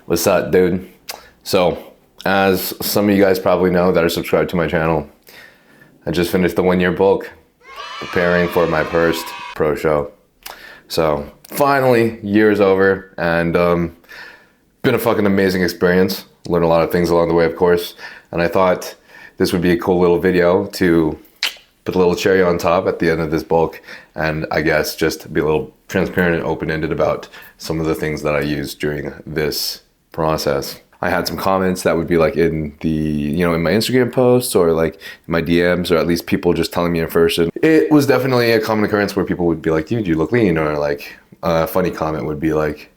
What's up, dude? So, as some of you guys probably know that are subscribed to my channel, I just finished the 1 year bulk, preparing for my first pro show. So, finally, year's over, and been a fucking amazing experience. Learned a lot of things along the way, of course, and I thought this would be a cool little video to put a little cherry on top at the end of this bulk, and I guess just be a little transparent and open-ended about some of the things that I used during this process. I had some comments that would be like in the, in my Instagram posts or like in my DMs, or at least people just telling me in person. It was definitely a common occurrence where people would be like, dude, you look lean, or like a funny comment would be like,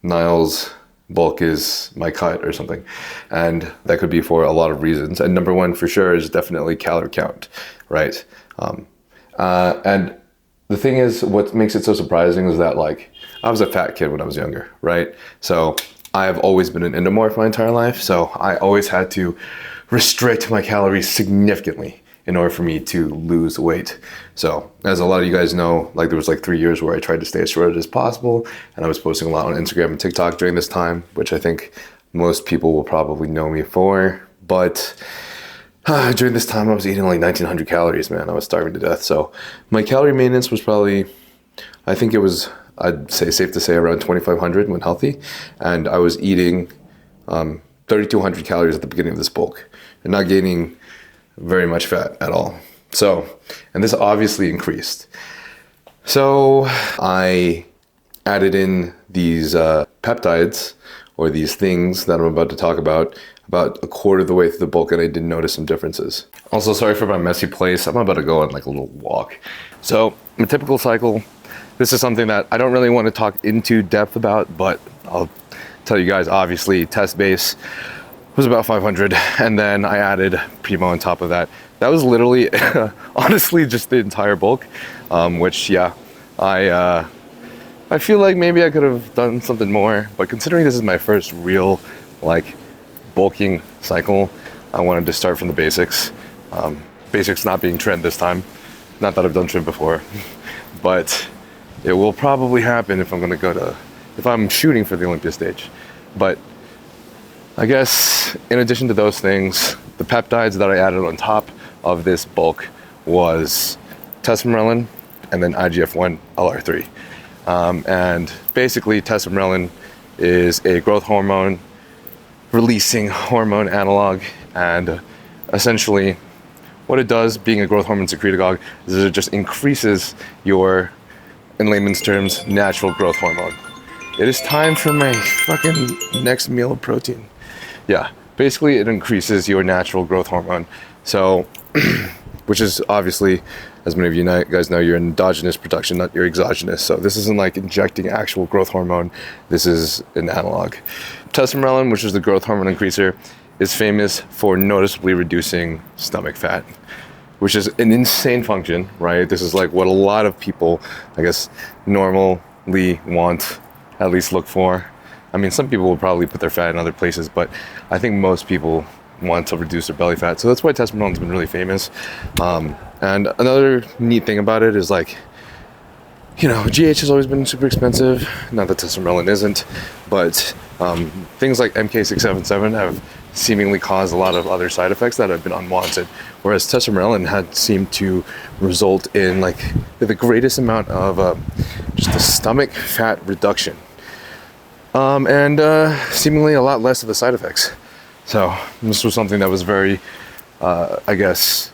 Niall's bulk is my cut or something. And that could be for a lot of reasons. And number one for sure is definitely calorie count, right? And the thing is, what makes it so surprising is that like, I was a fat kid when I was younger, right? So I've always been an endomorph my entire life. So I always had to restrict my calories significantly in order for me to lose weight. So as a lot of you guys know, like there was like 3 years where I tried to stay as shredded as possible, and I was posting a lot on Instagram and TikTok during this time, which I think most people will probably know me for. But during this time I was eating like 1900 calories, man. I was starving to death. So my calorie maintenance was probably, I think it was, I'd say safe to say around 2500 when healthy. And I was eating 3200 calories at the beginning of this bulk and not gaining very much fat at all. So, and this obviously increased. So I added in these peptides, or these things that I'm about to talk about a quarter of the way through the bulk, and I did notice some differences. Also, sorry for my messy place. I'm about to go on like a little walk. So, my typical cycle, this is something that I don't really want to talk into depth about, but I'll tell you guys, obviously, test base was about 500, and then I added Primo on top of that. That was literally, honestly, just the entire bulk, which, yeah, I feel like maybe I could have done something more, but considering this is my first real, like, bulking cycle, I wanted to start from the basics. Basics not being trend this time. Not that I've done trend before, but it will probably happen if I'm shooting for the Olympia stage. But I guess in addition to those things, the peptides that I added on top of this bulk was Tesamorelin and then IGF-1 LR3. And basically Tesamorelin is a growth hormone releasing hormone analog, and essentially what it does, being a growth hormone secretagogue, is it just increases your, in layman's terms, natural growth hormone. It is time for my fucking next meal of protein. Yeah, basically it increases your natural growth hormone. So, which is obviously, as many of you guys know, your endogenous production, not your exogenous. So this isn't like injecting actual growth hormone. This is an analog. Tesamorelin, which is the growth hormone increaser, is famous for noticeably reducing stomach fat, which is an insane function, right? This is like what a lot of people, I guess, normally want, at least look for. I mean, some people will probably put their fat in other places, but I think most people want to reduce their belly fat. So that's why Tesamorelin's been really famous. And another neat thing about it is like, GH has always been super expensive. Not that Tesamorelin isn't, but things like MK-677 have seemingly caused a lot of other side effects that have been unwanted. Whereas Tesamorelin had seemed to result in like the greatest amount of just the stomach fat reduction. And seemingly a lot less of the side effects. So this was something that was very, I guess,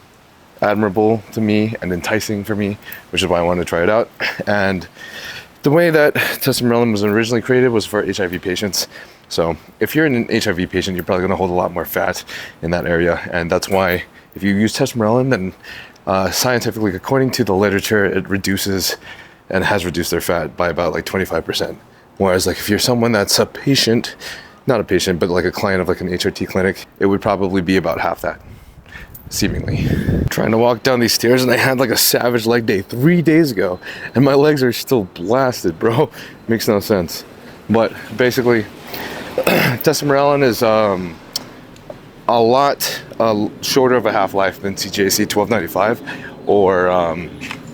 admirable to me and enticing for me, which is why I wanted to try it out. And the way that Tesamorelin was originally created was for HIV patients. So if you're an HIV patient, you're probably going to hold a lot more fat in that area. And that's why if you use Tesamorelin, then scientifically, according to the literature, it reduces and has reduced their fat by about like 25%. Whereas like if you're someone that's a patient, not a patient, but like a client of like an HRT clinic, it would probably be about half that, seemingly. Trying to walk down these stairs, and I had like a savage leg day 3 days ago, and my legs are still blasted, bro. Makes no sense. But basically, Tesamorelin is a lot shorter of a half-life than CJC 1295 or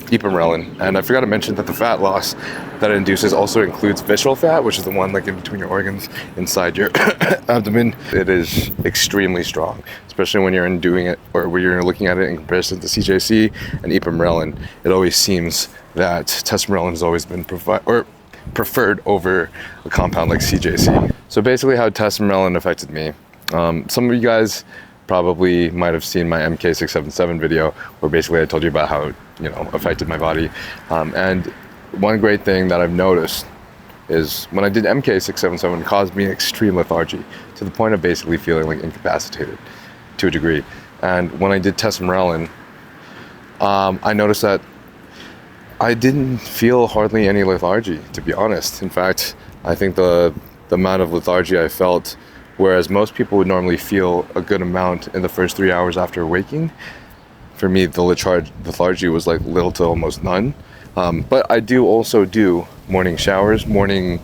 Tesamorelin. And I forgot to mention that the fat loss that it induces also includes visceral fat, which is the one like in between your organs inside your abdomen. It is extremely strong, especially when you're doing it or when you're looking at it in comparison to CJC and Tesamorelin. It always seems that Tesamorelin has always been preferred over a compound like CJC. So basically how Tesamorelin affected me. Some of you guys probably might have seen my MK-677 video where basically I told you about how it, affected my body. And one great thing that I've noticed is when I did MK-677, it caused me extreme lethargy to the point of basically feeling like incapacitated to a degree. And when I did Tesamorelin, I noticed that I didn't feel hardly any lethargy, to be honest. In fact, I think the amount of lethargy I felt, whereas most people would normally feel a good amount in the first 3 hours after waking, for me, the lethargy was like little to almost none. But I do also do morning showers, morning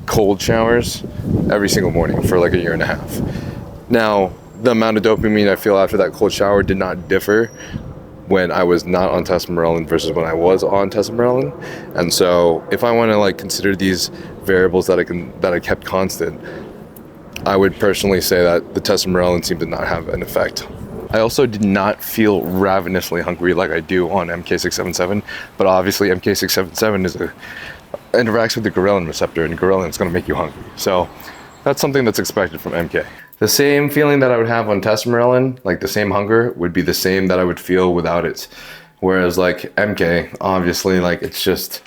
cold showers every single morning for like a year and a half. Now, the amount of dopamine I feel after that cold shower did not differ when I was not on Tesamorelin versus when I was on Tesamorelin. And so if I want to like consider these variables that I kept constant, I would personally say that the Tesamorelin seemed to not have an effect. I also did not feel ravenously hungry like I do on MK-677, but obviously MK-677 interacts with the ghrelin receptor, and ghrelin is going to make you hungry. So that's something that's expected from MK. The same feeling that I would have on Tesamorelin, like the same hunger, would be the same that I would feel without it. Whereas like MK, obviously, like it's just,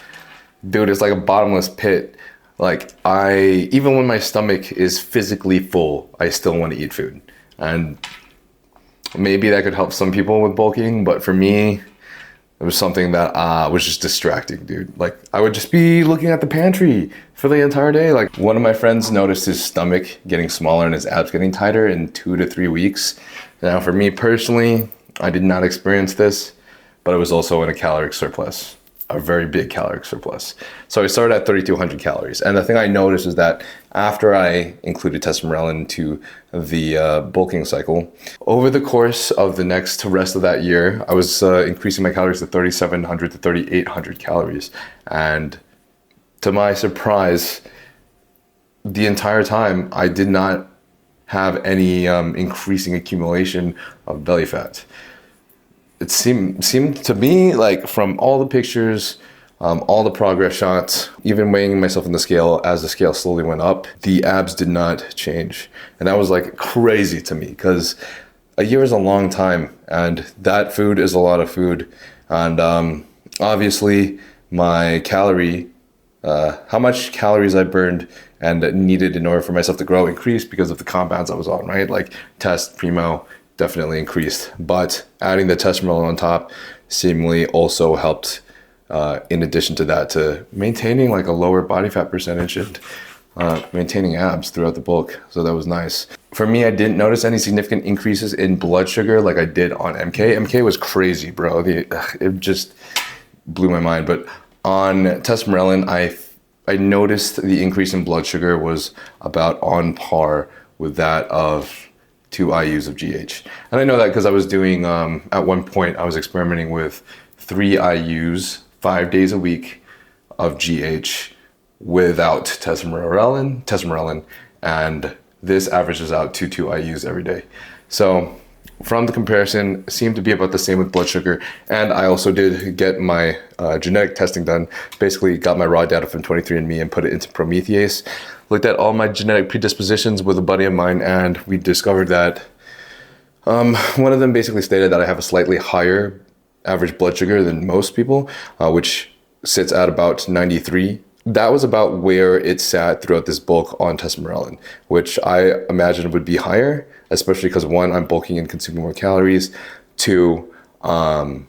dude, it's like a bottomless pit. Like even when my stomach is physically full, I still want to eat food. And maybe that could help some people with bulking, but for me, it was something that was just distracting, dude. Like I would just be looking at the pantry for the entire day. Like one of my friends noticed his stomach getting smaller and his abs getting tighter in 2 to 3 weeks. Now for me personally, I did not experience this, but I was also in a caloric surplus, a very big caloric surplus. So I started at 3,200 calories. And the thing I noticed is that after I included Tesamorelin to the bulking cycle, over the course of the next rest of that year, I was increasing my calories to 3,700 to 3,800 calories. And to my surprise, the entire time I did not have any increasing accumulation of belly fat. It seemed to me like from all the pictures, all the progress shots, even weighing myself on the scale as the scale slowly went up, the abs did not change. And that was like crazy to me because a year is a long time and that food is a lot of food. And obviously my how much calories I burned and needed in order for myself to grow increased because of the compounds I was on, right? Like Test, Primo, definitely increased, but adding the Tesamorelin on top seemingly also helped in addition to that to maintaining like a lower body fat percentage and maintaining abs throughout the bulk. So that was nice. For me, I didn't notice any significant increases in blood sugar like I did on MK. MK was crazy, bro. It just blew my mind. But on Tesamorelin, I noticed the increase in blood sugar was about on par with that of 2 IUs of GH. And I know that because I was doing, at one point, I was experimenting with 3 IUs 5 days a week of GH without Tesamorelin, and this averages out to 2 IUs every day. So from the comparison, it seemed to be about the same with blood sugar. And I also did get my genetic testing done. Basically got my raw data from 23andMe and put it into Prometheus. Looked at all my genetic predispositions with a buddy of mine, and we discovered that one of them basically stated that I have a slightly higher average blood sugar than most people, which sits at about 93. That was about where it sat throughout this bulk on Tesamorelin, which I imagine would be higher, especially because 1, I'm bulking and consuming more calories. 2, I'm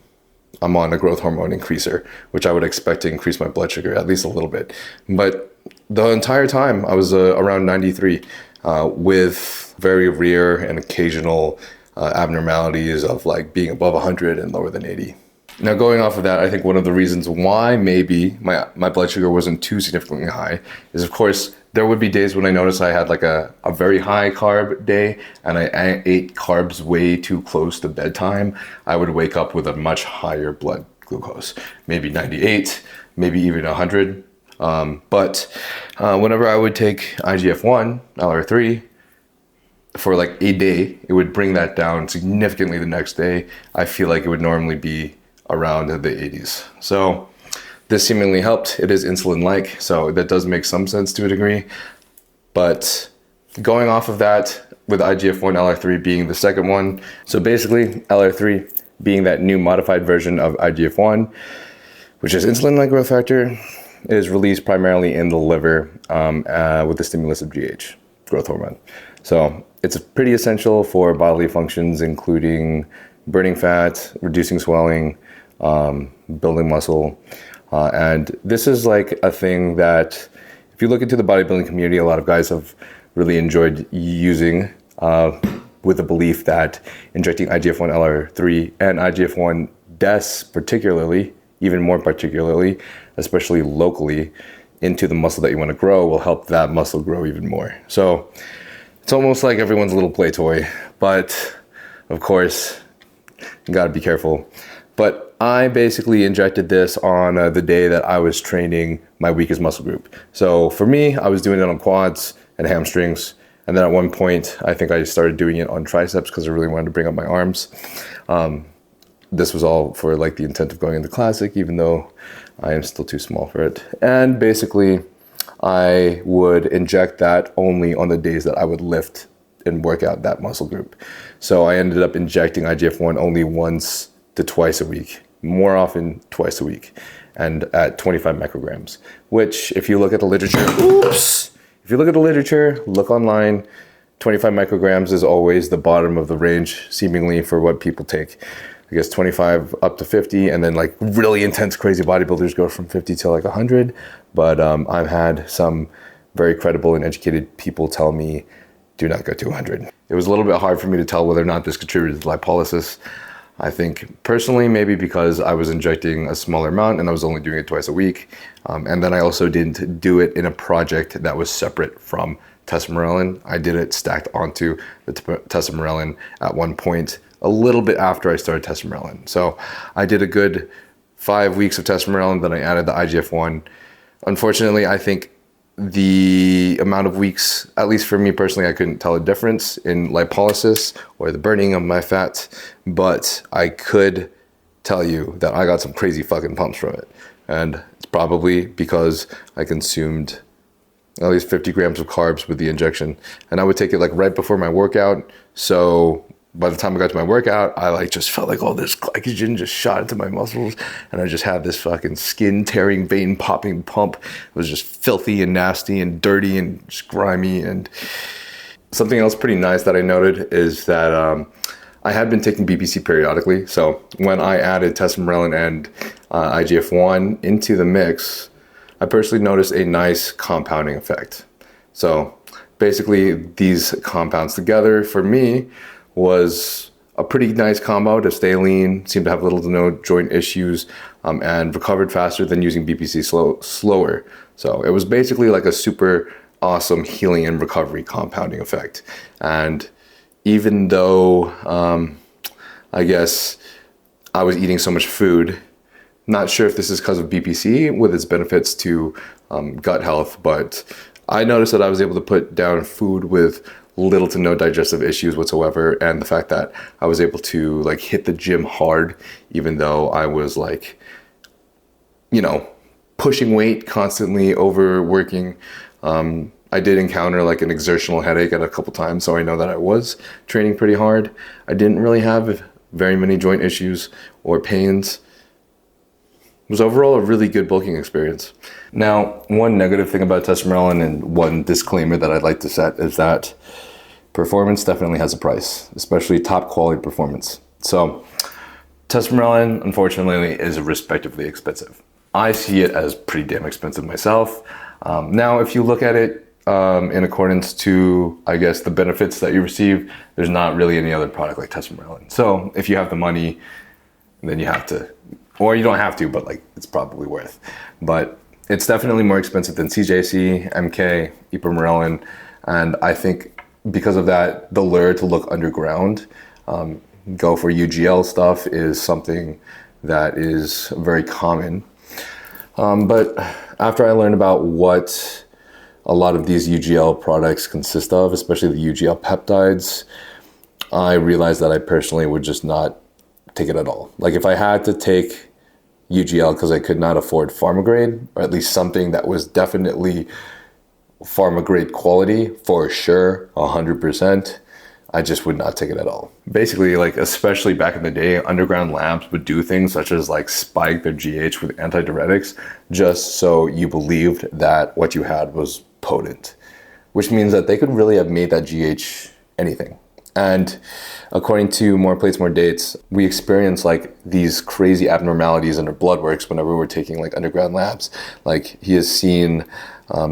on a growth hormone increaser, which I would expect to increase my blood sugar at least a little bit. But the entire time I was around 93 with very rare and occasional abnormalities of like being above 100 and lower than 80. Now going off of that, I think one of the reasons why maybe my blood sugar wasn't too significantly high is, of course, there would be days when I noticed I had like a very high carb day and I ate carbs way too close to bedtime. I would wake up with a much higher blood glucose, maybe 98, maybe even 100. But whenever I would take IGF-1, LR3, for like a day, it would bring that down significantly the next day. I feel like it would normally be around the 80s. So this seemingly helped. It is insulin-like, so that does make some sense to a degree. But going off of that, with IGF-1, LR3 being the second one. So basically, LR3 being that new modified version of IGF-1, which is insulin-like growth factor, is released primarily in the liver with the stimulus of GH, growth hormone. So it's pretty essential for bodily functions, including burning fat, reducing swelling, building muscle. And this is like a thing that, if you look into the bodybuilding community, a lot of guys have really enjoyed using with the belief that injecting IGF-1 LR3 and IGF-1 DES particularly, even more particularly, especially locally, into the muscle that you want to grow will help that muscle grow even more. So it's almost like everyone's little play toy, but of course, you gotta be careful. But I basically injected this on the day that I was training my weakest muscle group. So for me, I was doing it on quads and hamstrings. And then at one point, I think I started doing it on triceps because I really wanted to bring up my arms. This was all for like the intent of going into classic, even though I am still too small for it. And basically, I would inject that only on the days that I would lift and work out that muscle group. So I ended up injecting IGF-1 only once to twice a week, more often twice a week, and at 25 micrograms, which if you look at the literature, if you look at the literature, look online, 25 micrograms is always the bottom of the range, seemingly, for what people take. I guess 25 up to 50, and then like really intense, crazy bodybuilders go from 50 to like 100. But I've had some very credible and educated people tell me, do not go to 100. It was a little bit hard for me to tell whether or not this contributed to lipolysis. I think personally, maybe because I was injecting a smaller amount and I was only doing it twice a week. And then I also didn't do it in a project that was separate from Tesamorelin. I did it stacked onto the Tesamorelin at one point, a little bit after I started Tesamorelin. So I did a good 5 weeks of Tesamorelin, then I added the IGF-1. Unfortunately, I think the amount of weeks, at least for me personally, I couldn't tell a difference in lipolysis or the burning of my fat, but I could tell you that I got some crazy fucking pumps from it. And it's probably because I consumed at least 50 grams of carbs with the injection. And I would take it like right before my workout. So by the time I got to my workout, I like just felt like all this glycogen just shot into my muscles, and I just had this fucking skin tearing, vein popping pump. It was just filthy and nasty and dirty and just grimy. And something else pretty nice that I noted is that I had been taking BPC periodically. So when I added Tesamorelin and IGF-1 into the mix, I personally noticed a nice compounding effect. So basically these compounds together for me was a pretty nice combo to stay lean, seemed to have little to no joint issues, and recovered faster than using BPC slower. So it was basically like a super awesome healing and recovery compounding effect. And even though I guess I was eating so much food, not sure if this is because of BPC with its benefits to gut health, but I noticed that I was able to put down food with little to no digestive issues whatsoever, and the fact that I was able to like hit the gym hard, even though I was like, you know, pushing weight constantly, overworking. I did encounter like an exertional headache at a couple times, so I know that I was training pretty hard. I didn't really have very many joint issues or pains. It was overall a really good bulking experience. Now, one negative thing about Tesamorelin and one disclaimer that I'd like to set is that performance definitely has a price, especially top quality performance. So Tesamorelin, unfortunately, is respectively expensive. I see it as pretty damn expensive myself. Now, if you look at it in accordance to, I guess, the benefits that you receive, there's not really any other product like Tesamorelin. So if you have the money, then you have to, or you don't have to, but like it's probably worth. But it's definitely more expensive than CJC, MK, Ipamorelin, and I think because of that, the lure to look underground, go for UGL stuff is something that is very common. But after I learned about what a lot of these UGL products consist of, especially the UGL peptides, I realized that I personally would just not take it at all. Like if I had to take UGL because I could not afford pharma grade, or at least something that was definitely pharma grade quality for sure, 100%, I just would not take it at all. Basically, like especially back in the day, underground labs would do things such as like spike their GH with antidiuretics just so you believed that what you had was potent, which means that they could really have made that GH anything. And according to More Plates, More Dates, we experience like these crazy abnormalities in our blood works whenever we're taking like underground labs. Like he has seen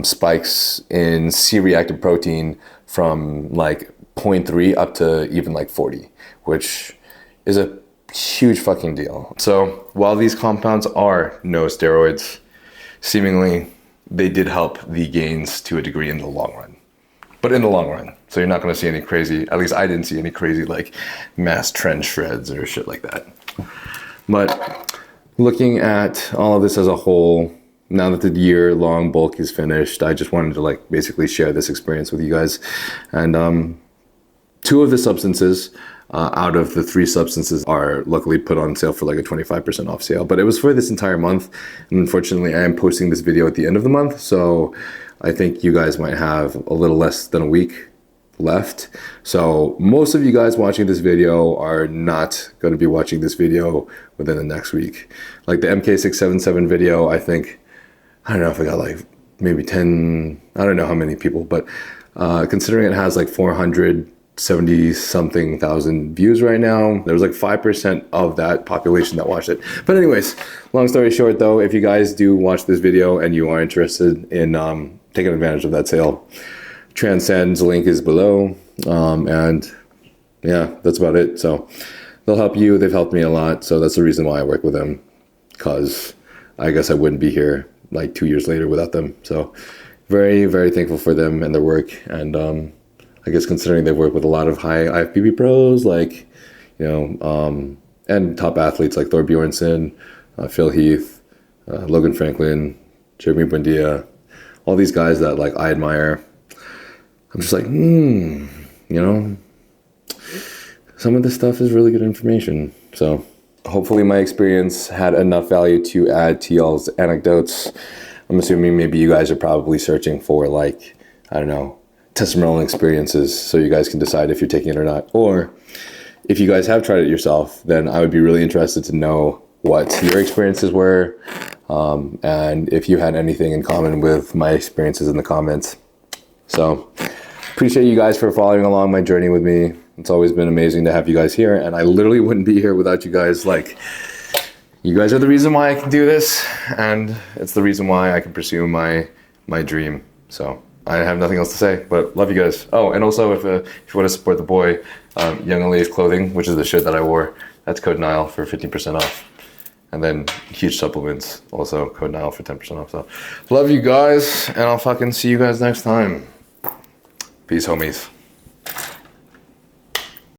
spikes in C-reactive protein from like 0.3 up to even like 40, which is a huge fucking deal. So while these compounds are no steroids, seemingly they did help the gains to a degree in the long run. But in the long run, so you're not going to see any crazy, at least I didn't see any crazy like mass trend shreds or shit like that. But looking at all of this as a whole, now that the year-long bulk is finished, I just wanted to like basically share this experience with you guys. And 2 of the substances out of the 3 substances are luckily put on sale for like a 25% off sale. But it was for this entire month. And unfortunately, I am posting this video at the end of the month. So I think you guys might have a little less than a week left. So most of you guys watching this video are not going to be watching this video within the next week. Like the MK-677 video, I think, I don't know if I got like maybe 10, I don't know how many people, but considering it has like 470 something thousand views right now, there's like 5% of that population that watched it. But anyways, long story short though, if you guys do watch this video and you are interested in taking advantage of that sale, Transcend's link is below. And yeah, that's about it. So they'll help you. They've helped me a lot. So that's the reason why I work with them, because I guess I wouldn't be here like 2 years later without them. So very, very thankful for them and their work. And I guess considering they've worked with a lot of high IFBB pros, like, you know, and top athletes like Thor Bjornsson, Phil Heath, Logan Franklin, Jeremy Buendia, all these guys that like I admire. I'm just like, you know, some of this stuff is really good information. So hopefully my experience had enough value to add to y'all's anecdotes. I'm assuming maybe you guys are probably searching for like, I don't know, Tesamorelin experiences so you guys can decide if you're taking it or not. Or if you guys have tried it yourself, then I would be really interested to know what your experiences were, and if you had anything in common with my experiences in the comments. So appreciate you guys for following along my journey with me. It's always been amazing to have you guys here, and I literally wouldn't be here without you guys. Like, you guys are the reason why I can do this, and it's the reason why I can pursue my dream. So I have nothing else to say, but love you guys. Oh, and also if you want to support the boy, Young and Lay's clothing, which is the shirt that I wore, that's code Nile for 15% off. And then Huge Supplements, also code Nile for 10% off. So love you guys, and I'll fucking see you guys next time. Peace, homies.